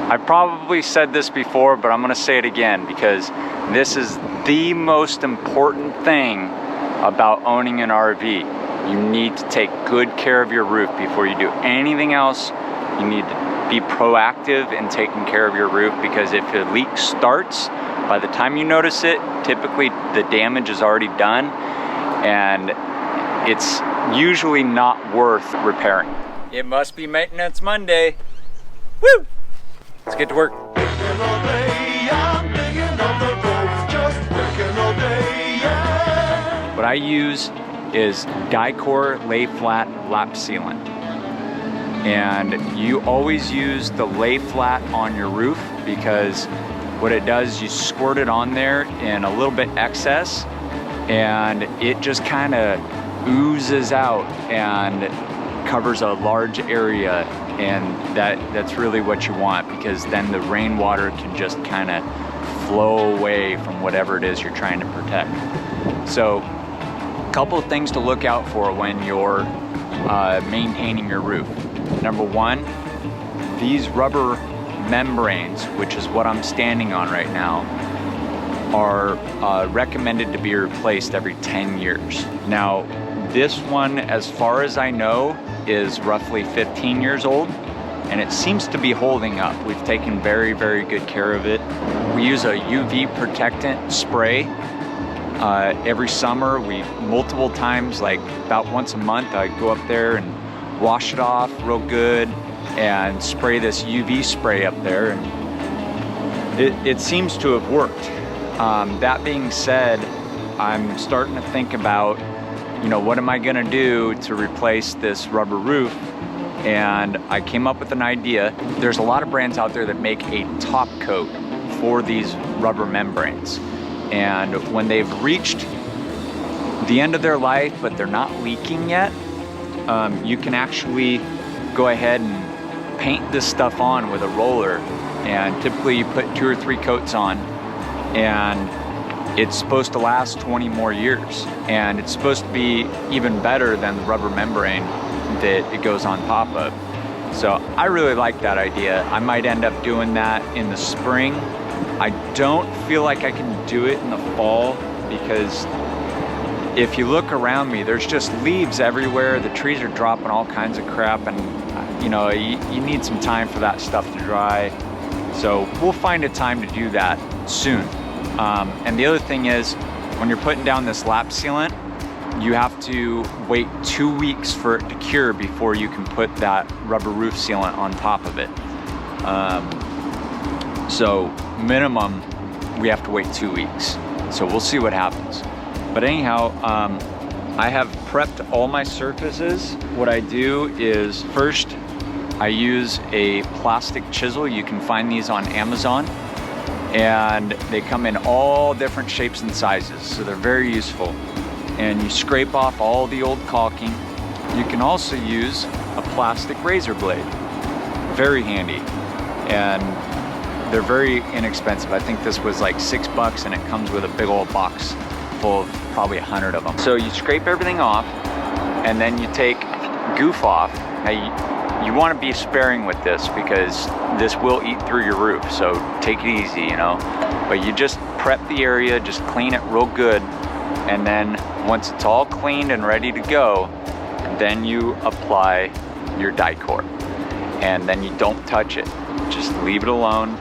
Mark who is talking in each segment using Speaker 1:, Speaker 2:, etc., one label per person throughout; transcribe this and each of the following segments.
Speaker 1: I probably said this before, but I'm gonna say it again because this is the most important thing about owning an RV. You need to take good care of your roof before you do anything else. You need to be proactive in taking care of your roof, because if a leak starts, by the time you notice it, typically the damage is already done and it's usually not worth repairing. It must be Maintenance Monday. Woo! Let's get to work. What I use is Dicor Lay Flat Lap Sealant. And you always use the lay flat on your roof, because what it does, you squirt it on there in a little bit excess and it just kind of oozes out and covers a large area, and that's really what you want, because then the rainwater can just kind of flow away from whatever it is you're trying to protect. So a couple of things to look out for when you're maintaining your roof. Number one, these rubber membranes, which is what I'm standing on right now, are recommended to be replaced every 10 years. Now, this one, as far as I know, is roughly 15 years old, and it seems to be holding up. We've taken very, very good care of it. We use a UV protectant spray every summer. Multiple times, like about once a month, I go up there and wash it off real good and spray this UV spray up there, and it seems to have worked. That being said, I'm starting to think about, what am I gonna do to replace this rubber roof? And I came up with an idea. There's a lot of brands out there that make a top coat for these rubber membranes. And when they've reached the end of their life, but they're not leaking yet, you can actually go ahead and paint this stuff on with a roller. And typically you put 2 or 3 coats on, and it's supposed to last 20 more years. And it's supposed to be even better than the rubber membrane that it goes on top of. So I really like that idea. I might end up doing that in the spring. I don't feel like I can do it in the fall, because if you look around me, there's just leaves everywhere. The trees are dropping all kinds of crap, and you need some time for that stuff to dry. So we'll find a time to do that soon. And the other thing is, when you're putting down this lap sealant, you have to wait 2 weeks for it to cure before you can put that rubber roof sealant on top of it. So minimum, we have to wait 2 weeks. So we'll see what happens. But anyhow, I have prepped all my surfaces. What I do is, first, I use a plastic chisel. You can find these on Amazon, and they come in all different shapes and sizes, so they're very useful. And you scrape off all the old caulking. You can also use a plastic razor blade. Very handy. And they're very inexpensive. I think this was like $6, and it comes with a big old box full of probably 100 of them. So you scrape everything off, and then you take goof off. Now you want to be sparing with this, because this will eat through your roof, so take it easy, But you just prep the area, just clean it real good, and then once it's all cleaned and ready to go, then you apply your Dicor, and then you don't touch it. Just leave it alone.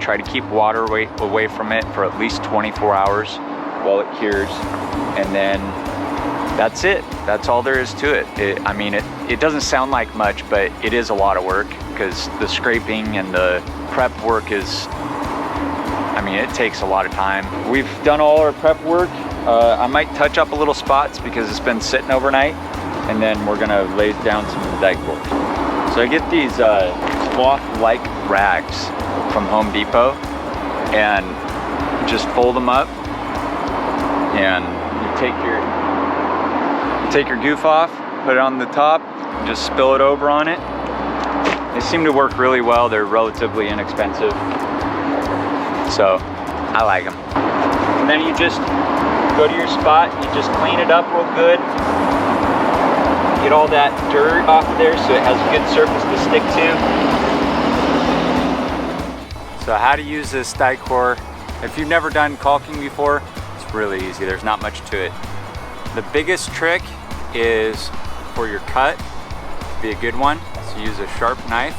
Speaker 1: Try to keep water away from it for at least 24 hours while it cures, and then that's it. That's all there is to it. It doesn't sound like much, but it is a lot of work, because the scraping and the prep work is, it takes a lot of time. We've done all our prep work. I might touch up a little spots because it's been sitting overnight, and then we're gonna lay down some Dicor. So I get these cloth-like rags from Home Depot, and just fold them up, and you take your goof off, put it on the top, just spill it over on it. They seem to work really well. They're relatively inexpensive, so I like them. And then you just go to your spot, you just clean it up real good, get all that dirt off of there so it has a good surface to stick to. So how to use this die-core. If you've never done caulking before, it's really easy. There's not much to it. The biggest trick is for your cut, be a good one. So use a sharp knife.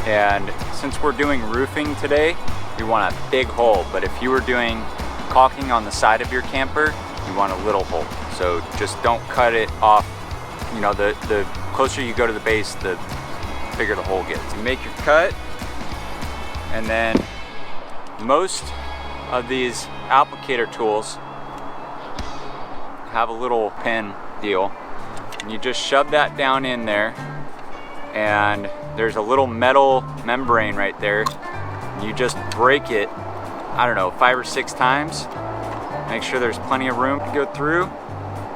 Speaker 1: And since we're doing roofing today, we want a big hole. But if you were doing caulking on the side of your camper, you want a little hole. So just don't cut it off. You know, the closer you go to the base, the bigger the hole gets. You make your cut, and then most of these applicator tools have a little pin deal. And you just shove that down in there, and there's a little metal membrane right there. You just break it, I don't know, 5 or 6 times. Make sure there's plenty of room to go through.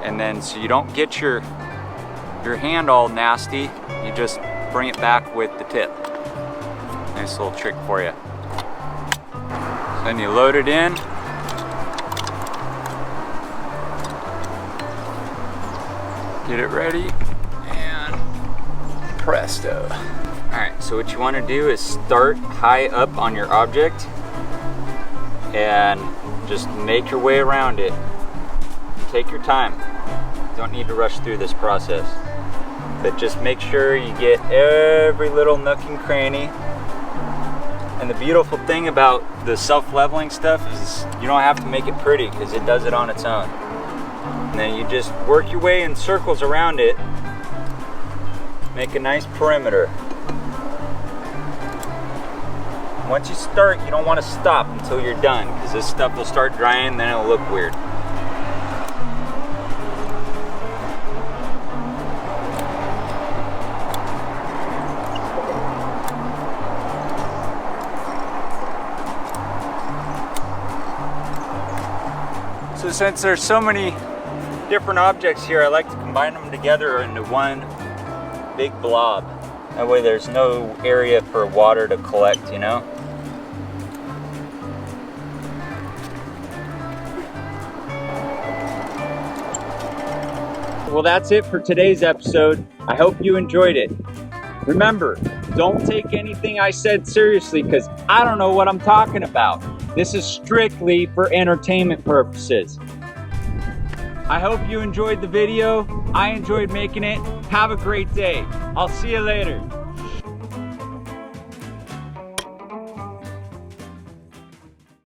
Speaker 1: And then so you don't get your hand all nasty, you just bring it back with the tip. Nice little trick for you. So then you load it in. Get it ready, and presto. All right, so what you want to do is start high up on your object and just make your way around it. Take your time. Don't need to rush through this process. But just make sure you get every little nook and cranny. And the beautiful thing about the self-leveling stuff is you don't have to make it pretty because it does it on its own. And then you just work your way in circles around it. Make a nice perimeter. Once you start, you don't want to stop until you're done because this stuff will start drying, then it'll look weird. So since there's so many different objects here, I like to combine them together into one big blob. That way there's no area for water to collect, you know? Well, that's it for today's episode. I hope you enjoyed it. Remember, don't take anything I said seriously because I don't know what I'm talking about. This is strictly for entertainment purposes. I hope you enjoyed the video. I enjoyed making it. Have a great day. I'll see you later.